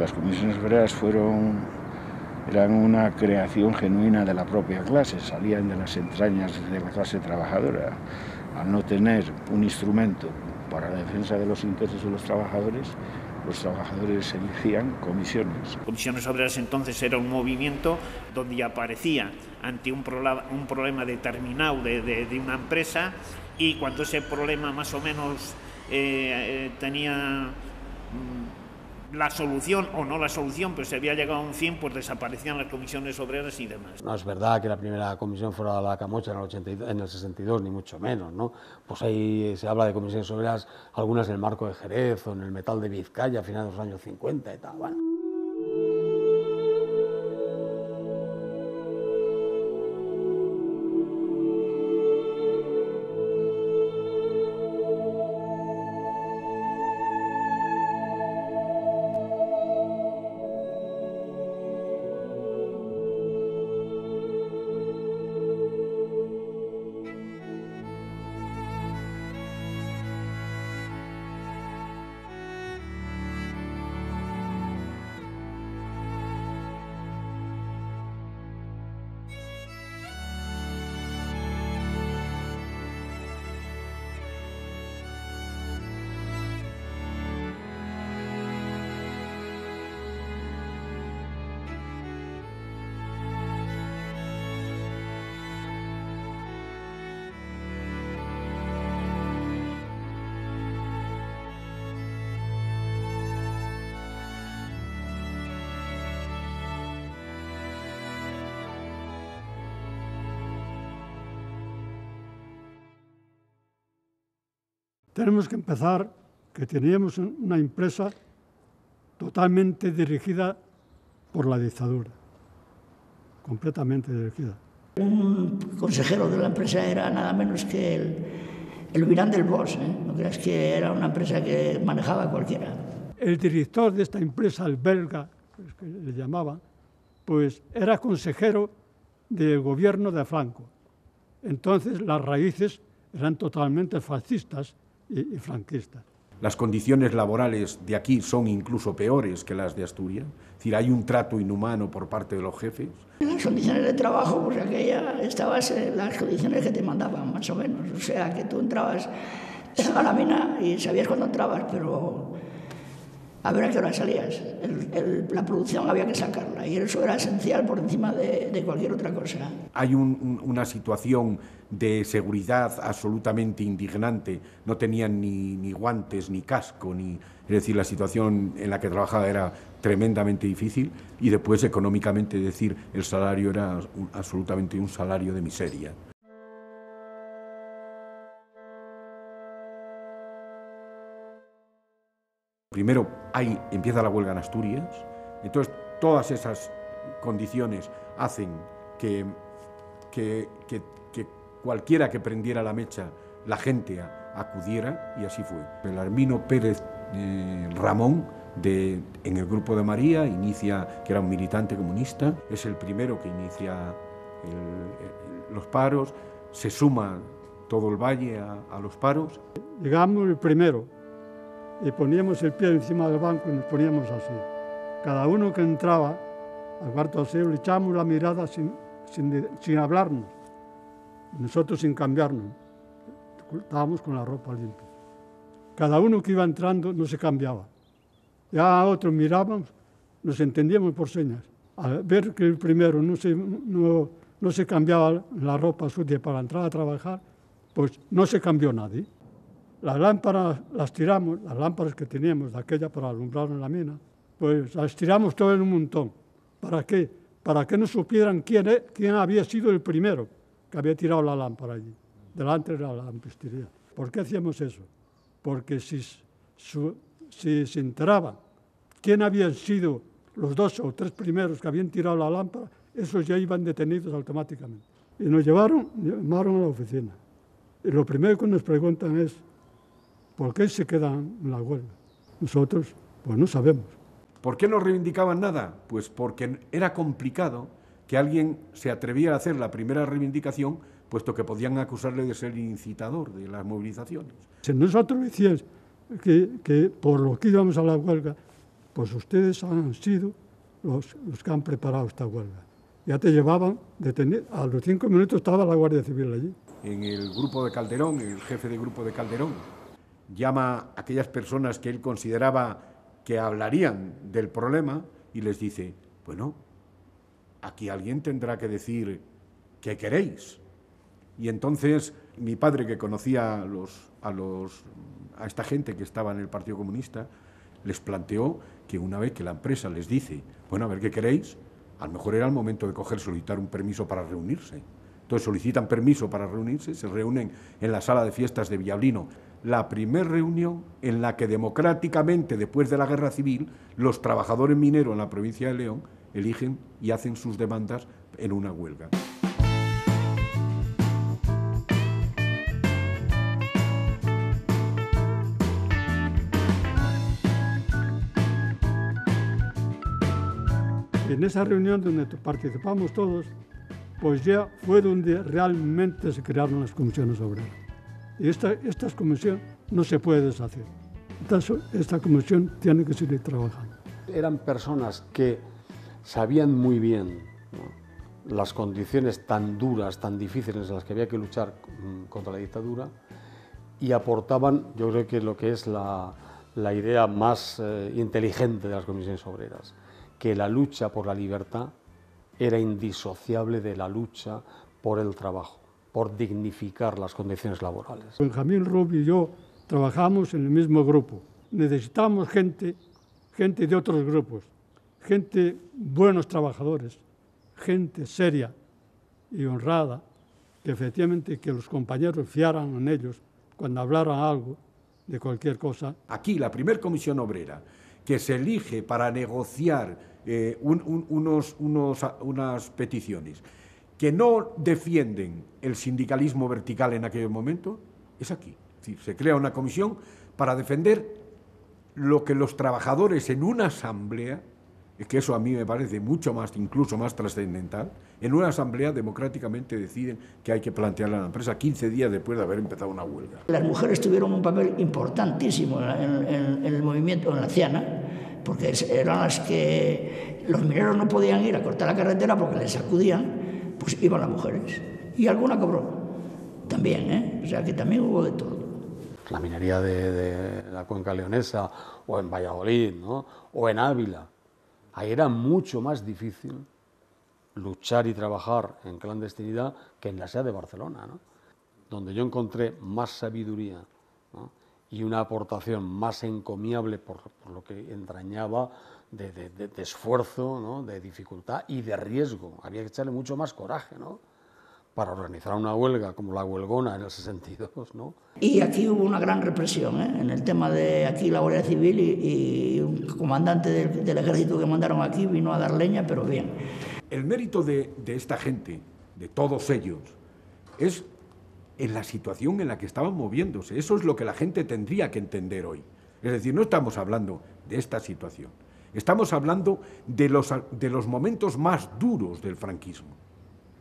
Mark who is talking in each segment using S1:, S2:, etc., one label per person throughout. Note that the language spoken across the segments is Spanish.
S1: las comisiones obreras eran una creación genuina de la propia clase, salían de las entrañas de la clase trabajadora. Al no tener un instrumento para la defensa de los intereses de los trabajadores elegían comisiones.
S2: Comisiones Obreras entonces era un movimiento donde aparecía ante un problema determinado de una empresa, y cuando ese problema más o menos tenía la solución o no la solución, pero se había llegado a un fin, pues desaparecían las comisiones obreras y demás.
S3: No es verdad que la primera comisión fuera la Camocha en el 62, ni mucho menos, ¿no? Pues ahí se habla de comisiones obreras, algunas en el Marco de Jerez o en el Metal de Vizcaya a finales de los años 50 y tal. Bueno.
S4: Tenemos que empezar que teníamos una empresa totalmente dirigida por la dictadura, completamente dirigida.
S5: Un consejero de la empresa era nada menos que el Virán del Bosch, ¿eh? No creas que era una empresa que manejaba cualquiera.
S4: El director de esta empresa, el belga, que le llamaban, pues era consejero del gobierno de Franco. Entonces las raíces eran totalmente fascistas y franquistas.
S6: Las condiciones laborales de aquí son incluso peores que las de Asturias. Es decir, hay un trato inhumano por parte de los jefes.
S5: Las condiciones de trabajo, pues aquella estabas en las condiciones que te mandaban, más o menos. O sea, que tú entrabas a la mina y sabías cuándo entrabas, pero a ver a qué hora salías. La producción había que sacarla y eso era esencial por encima de cualquier otra cosa.
S6: Hay una situación de seguridad absolutamente indignante. No tenían ni guantes, ni casco, es decir, la situación en la que trabajaba era tremendamente difícil, y después económicamente, es decir, el salario era absolutamente un salario de miseria. Primero empieza la huelga en Asturias, entonces todas esas condiciones hacen que cualquiera que prendiera la mecha, la gente acudiera, y así fue. El Armino Pérez Ramón, en el Grupo de María, que era un militante comunista, es el primero que inicia los paros, se suma todo el valle a los paros.
S4: Llegamos el primero y poníamos el pie encima del banco y nos poníamos así. Cada uno que entraba al cuarto aseo le echábamos la mirada sin hablarnos, nosotros sin cambiarnos, estábamos con la ropa limpia. Cada uno que iba entrando no se cambiaba. Ya a otros mirábamos, nos entendíamos por señas. Al ver que el primero no se cambiaba la ropa sucia para entrar a trabajar, pues no se cambió nadie. Las lámparas las tiramos, las lámparas que teníamos de aquella para alumbrar en la mina, pues las tiramos todas en un montón. ¿Para qué? Para que no supieran quién había sido el primero que había tirado la lámpara allí, delante de la lampistería. ¿Por qué hacíamos eso? Porque si se enteraban quién habían sido los 2 o 3 primeros que habían tirado la lámpara, esos ya iban detenidos automáticamente. Y nos llamaron a la oficina. Y lo primero que nos preguntan es, ¿por qué se quedan en la huelga? Nosotros, pues no sabemos.
S6: ¿Por qué no reivindicaban nada? Pues porque era complicado que alguien se atreviera a hacer la primera reivindicación, puesto que podían acusarle de ser incitador de las movilizaciones.
S4: Si nosotros decíamos que por lo que íbamos a la huelga, pues ustedes han sido los que han preparado esta huelga. Ya te llevaban detenido, a los 5 minutos estaba la Guardia Civil allí.
S6: En el grupo de Calderón, el jefe de grupo de Calderón, llama a aquellas personas que él consideraba que hablarían del problema y les dice, bueno, aquí alguien tendrá que decir qué queréis. Y entonces mi padre, que conocía a esta gente que estaba en el Partido Comunista, les planteó que una vez que la empresa les dice, bueno, a ver qué queréis, a lo mejor era el momento de solicitar un permiso para reunirse. Entonces solicitan permiso para reunirse, se reúnen en la sala de fiestas de Villablino. La primera reunión en la que democráticamente, después de la Guerra Civil, los trabajadores mineros en la provincia de León eligen y hacen sus demandas en una huelga.
S4: En esa reunión donde participamos todos, pues ya fue donde realmente se crearon las comisiones obreras. Y esta comisión no se puede deshacer. Esta comisión tiene que seguir trabajando.
S3: Eran personas que sabían muy bien, ¿no?, las condiciones tan duras, tan difíciles en las que había que luchar contra la dictadura, y aportaban, yo creo que lo que es la idea más inteligente de las comisiones obreras, que la lucha por la libertad era indisociable de la lucha por el trabajo, por dignificar las condiciones laborales.
S4: Benjamín Rubio y yo trabajamos en el mismo grupo. Necesitamos gente de otros grupos, gente, buenos trabajadores, gente seria y honrada, que efectivamente que los compañeros fiaran en ellos cuando hablaran algo de cualquier cosa.
S6: Aquí la primera comisión obrera que se elige para negociar unas peticiones que no defienden el sindicalismo vertical en aquel momento, es aquí. Es decir, se crea una comisión para defender lo que los trabajadores en una asamblea, que eso a mí me parece mucho más, incluso más trascendental, en una asamblea democráticamente deciden que hay que plantearle a la empresa 15 días después de haber empezado una huelga.
S5: Las mujeres tuvieron un papel importantísimo en el movimiento, en la Ciana, porque eran las que los mineros no podían ir a cortar la carretera porque les sacudían, pues iban las mujeres. Y alguna cobró también, ¿eh? O sea que también hubo de todo.
S3: La minería de la cuenca leonesa, o en Valladolid, ¿no?, o en Ávila, ahí era mucho más difícil luchar y trabajar en clandestinidad que en la SEA de Barcelona, ¿no?, donde yo encontré más sabiduría, ¿no?, y una aportación más encomiable por lo que entrañaba de esfuerzo, ¿no?, de dificultad y de riesgo. Había que echarle mucho más coraje, ¿no?, para organizar una huelga como la huelgona en el 62, ¿no?
S5: Y aquí hubo una gran represión, ¿eh?, en el tema de aquí la Guardia Civil y un comandante del ejército que mandaron aquí vino a dar leña, pero bien.
S6: El mérito de esta gente, de todos ellos, es en la situación en la que estaban moviéndose. Eso es lo que la gente tendría que entender hoy. Es decir, no estamos hablando de esta situación, estamos hablando de los momentos más duros del franquismo,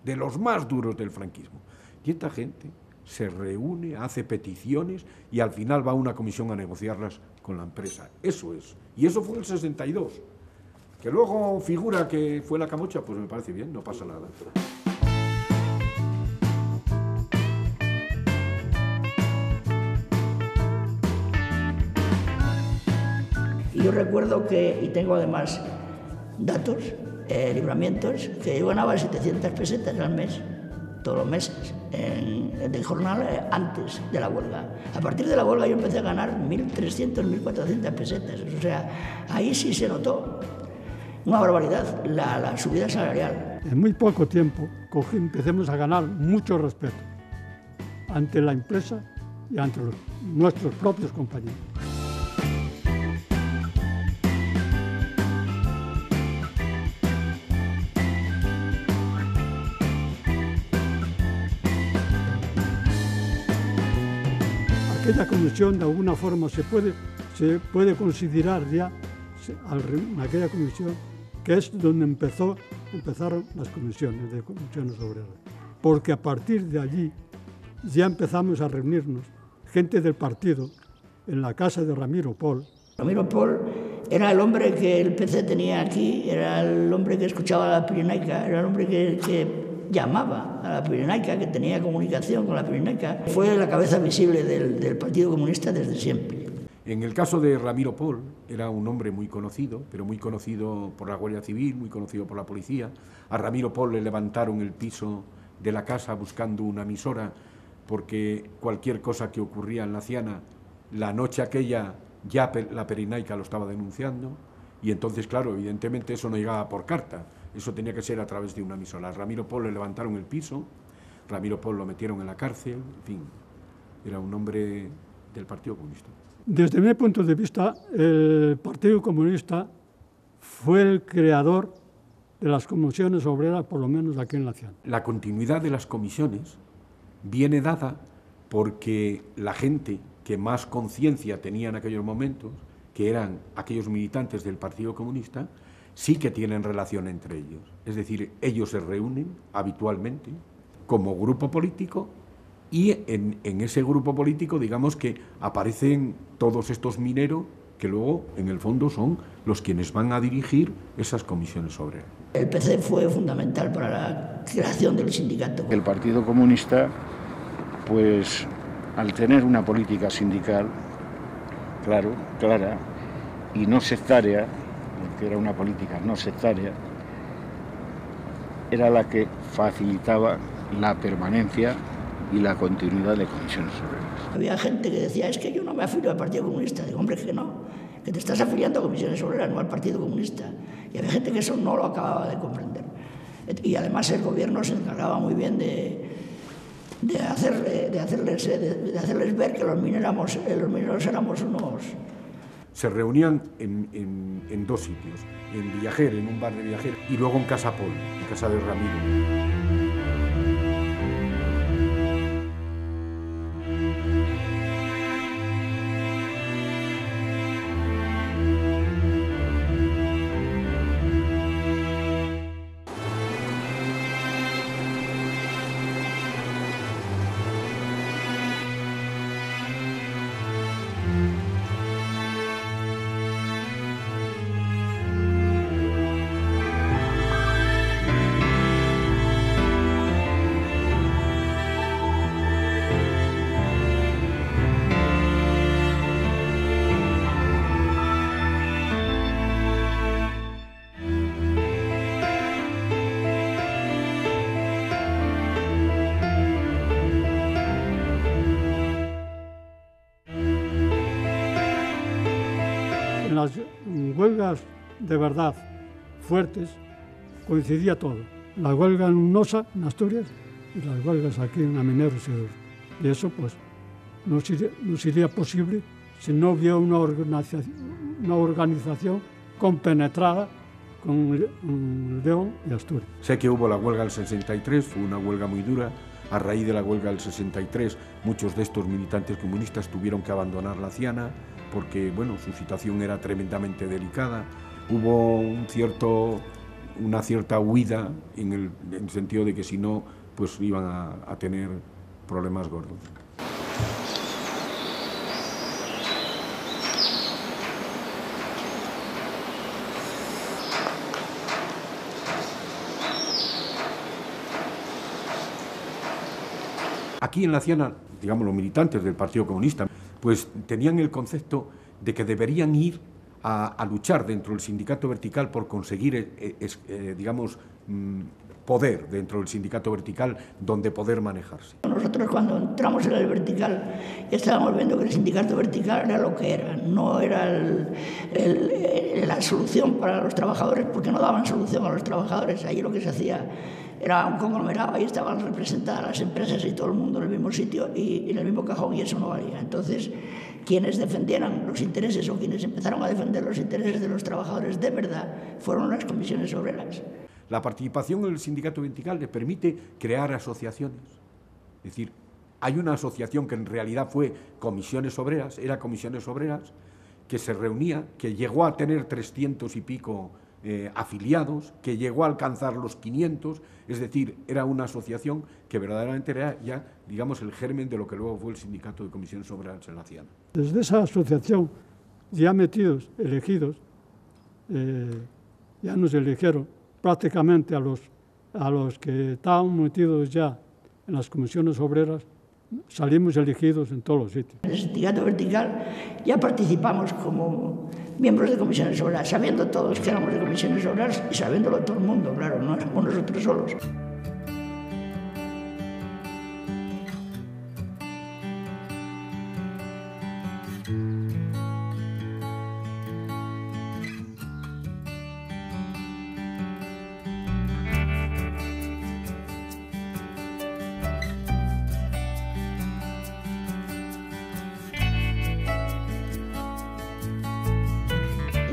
S6: de los más duros del franquismo. Y esta gente se reúne, hace peticiones y al final va a una comisión a negociarlas con la empresa. Eso es. Y eso fue en el 62. Que luego figura que fue la Camocha, pues me parece bien, no pasa nada.
S5: Y yo recuerdo que, y tengo además datos, libramientos, que yo ganaba 700 pesetas al mes, todos los meses, de jornal antes de la huelga. A partir de la huelga yo empecé a ganar 1.300, 1.400 pesetas. O sea, ahí sí se notó una barbaridad la subida salarial.
S4: En muy poco tiempo empecemos a ganar mucho respeto ante la empresa y ante nuestros propios compañeros. Aquella comisión de alguna forma se puede considerar ya aquella comisión que es donde empezaron las comisiones obreras, porque a partir de allí ya empezamos a reunirnos gente del partido en la casa de Ramiro Pol.
S5: Ramiro Pol Era el hombre que el PC tenía aquí, era el hombre que escuchaba a la Pirenaica, era el hombre que llamaba a la Pirenaica, que tenía comunicación con la Pirenaica. Fue la cabeza visible del Partido Comunista desde siempre.
S6: En el caso de Ramiro Pol, era un hombre muy conocido, pero muy conocido por la Guardia Civil, muy conocido por la policía. A Ramiro Pol le levantaron el piso de la casa buscando una emisora, porque cualquier cosa que ocurría en la Ciana, la noche aquella ya la Pirenaica lo estaba denunciando, y entonces, claro, evidentemente eso no llegaba por carta, eso tenía que ser a través de una emisora. A Ramiro Pol le levantaron el piso, Ramiro Pol lo metieron en la cárcel, en fin, era un hombre del Partido Comunista.
S4: Desde mi punto de vista, el Partido Comunista fue el creador de las comisiones obreras, por lo menos aquí en la Ciana.
S6: La continuidad de las comisiones viene dada porque la gente que más conciencia tenía en aquellos momentos, que eran aquellos militantes del Partido Comunista, sí que tienen relación entre ellos. Es decir, ellos se reúnen habitualmente como grupo político y en ese grupo político, digamos que aparecen todos estos mineros que luego, en el fondo, son los quienes van a dirigir esas comisiones obreras.
S5: El PC fue fundamental para la creación del sindicato.
S1: El Partido Comunista, pues, al tener una política sindical, clara, y no sectaria, que era una política no sectaria, era la que facilitaba la permanencia y la continuidad de comisiones obreras.
S5: Había gente que decía, es que yo no me afilio al Partido Comunista. Digo, hombre, que no, que te estás afiliando a comisiones obreras, no al Partido Comunista. Y había gente que eso no lo acababa de comprender. Y además el gobierno se encargaba muy bien de hacerles ver que los mineros éramos unos...
S6: Se reunían en dos sitios, en Villajer, en un bar de Villajer, y luego en Casa Pol, en casa de Ramiro.
S4: En las huelgas de verdad fuertes coincidía todo. La huelga en Nosa, en Asturias, y las huelgas aquí en Aminero Seguro. Y eso pues no sería posible si no hubiera una organización compenetrada con León y Asturias.
S6: Sé que hubo la huelga del 63, fue una huelga muy dura. A raíz de la huelga del 63, muchos de estos militantes comunistas tuvieron que abandonar la Ciana porque, bueno, su situación era tremendamente delicada. Hubo una cierta huida en el sentido de que si no, pues iban a tener problemas gordos. Aquí en la Ciana, digamos, los militantes del Partido Comunista, pues tenían el concepto de que deberían ir a luchar dentro del sindicato vertical por conseguir, digamos, poder dentro del sindicato vertical donde poder manejarse.
S5: Nosotros cuando entramos en el vertical estábamos viendo que el sindicato vertical era lo que era, no era la solución para los trabajadores, porque no daban solución a los trabajadores. Ahí lo que se hacía era un conglomerado, ahí estaban representadas las empresas y todo el mundo en el mismo sitio y en el mismo cajón, y eso no valía. Entonces, quienes defendieran los intereses o quienes empezaron a defender los intereses de los trabajadores de verdad fueron las comisiones obreras.
S6: La participación en el sindicato vertical le permite crear asociaciones. Es decir, hay una asociación que en realidad fue Comisiones Obreras, era Comisiones Obreras, que se reunía, que llegó a tener 300 y pico afiliados, que llegó a alcanzar los 500, es decir, era una asociación que verdaderamente era ya, digamos, el germen de lo que luego fue el sindicato de Comisiones Obreras en la Ciana.
S4: Desde esa asociación, ya metidos, elegidos, ya nos eligieron prácticamente a los que estaban metidos ya en las comisiones obreras, salimos elegidos en todos los sitios.
S5: En el sindicato vertical ya participamos como miembros de comisiones obreras, sabiendo todos que éramos de comisiones obreras y sabiéndolo todo el mundo, claro, no éramos nosotros solos.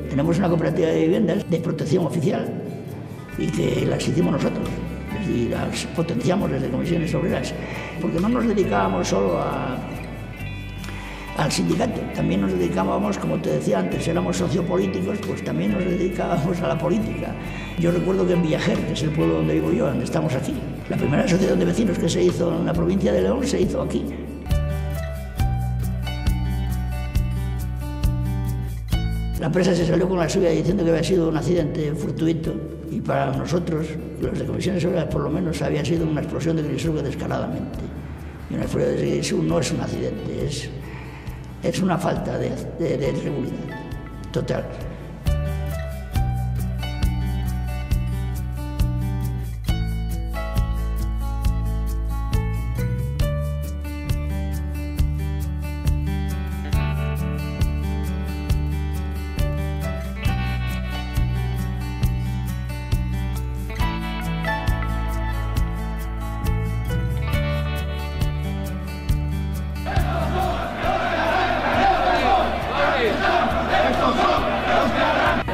S5: Tenemos una cooperativa de viviendas de protección oficial y que las hicimos nosotros, es decir, las potenciamos desde comisiones obreras, porque no nos dedicábamos solo al sindicato, también nos dedicábamos, como te decía antes, éramos sociopolíticos, pues también nos dedicábamos a la política. Yo recuerdo que en Villajer, que es el pueblo donde vivo yo, donde estamos aquí, la primera asociación de vecinos que se hizo en la provincia de León se hizo aquí. La empresa se salió con la suya diciendo que había sido un accidente fortuito y para nosotros, los de comisiones obreras, por lo menos había sido una explosión de grisur descaradamente. Y una explosión de grisur no es un accidente, es una falta de seguridad total.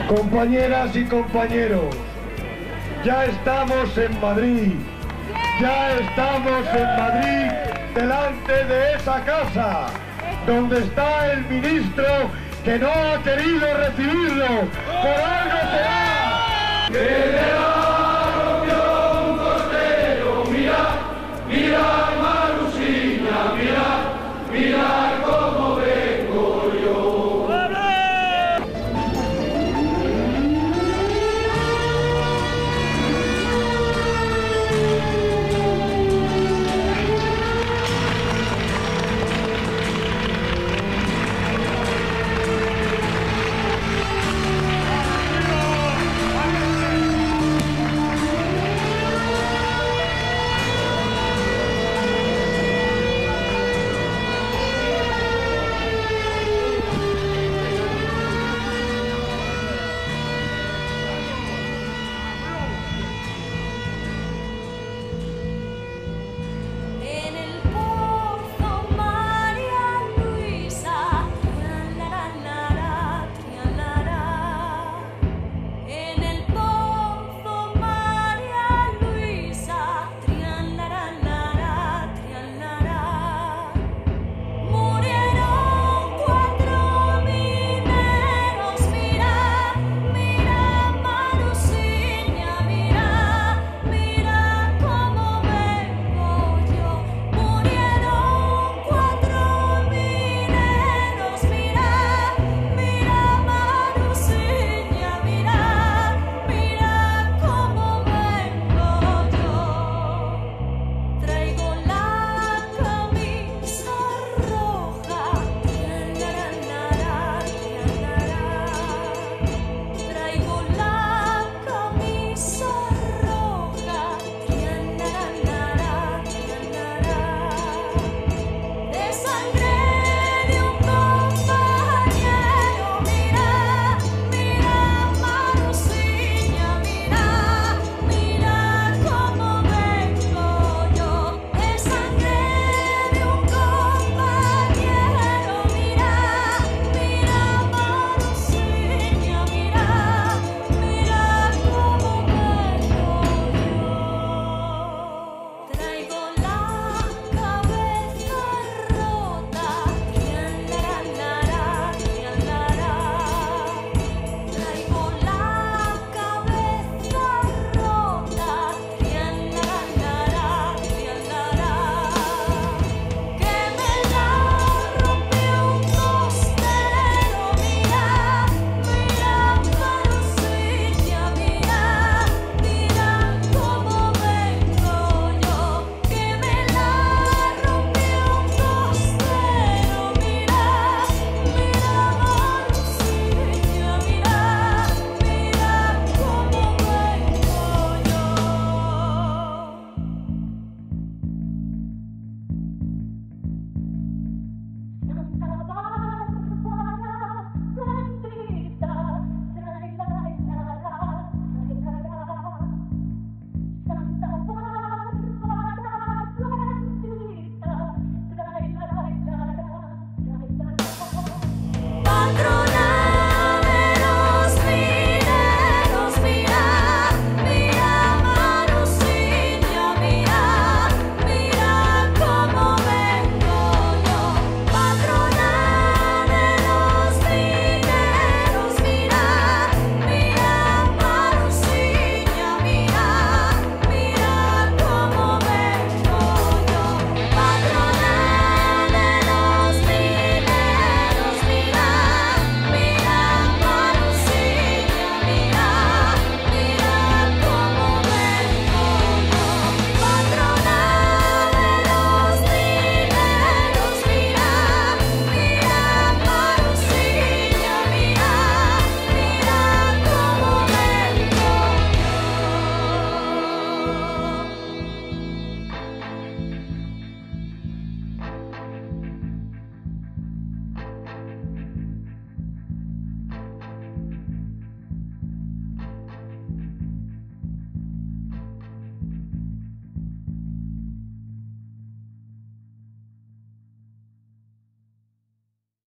S7: Compañeras y compañeros, ya estamos en Madrid, delante de esa casa, donde está el ministro que no ha querido recibirlo, por algo será.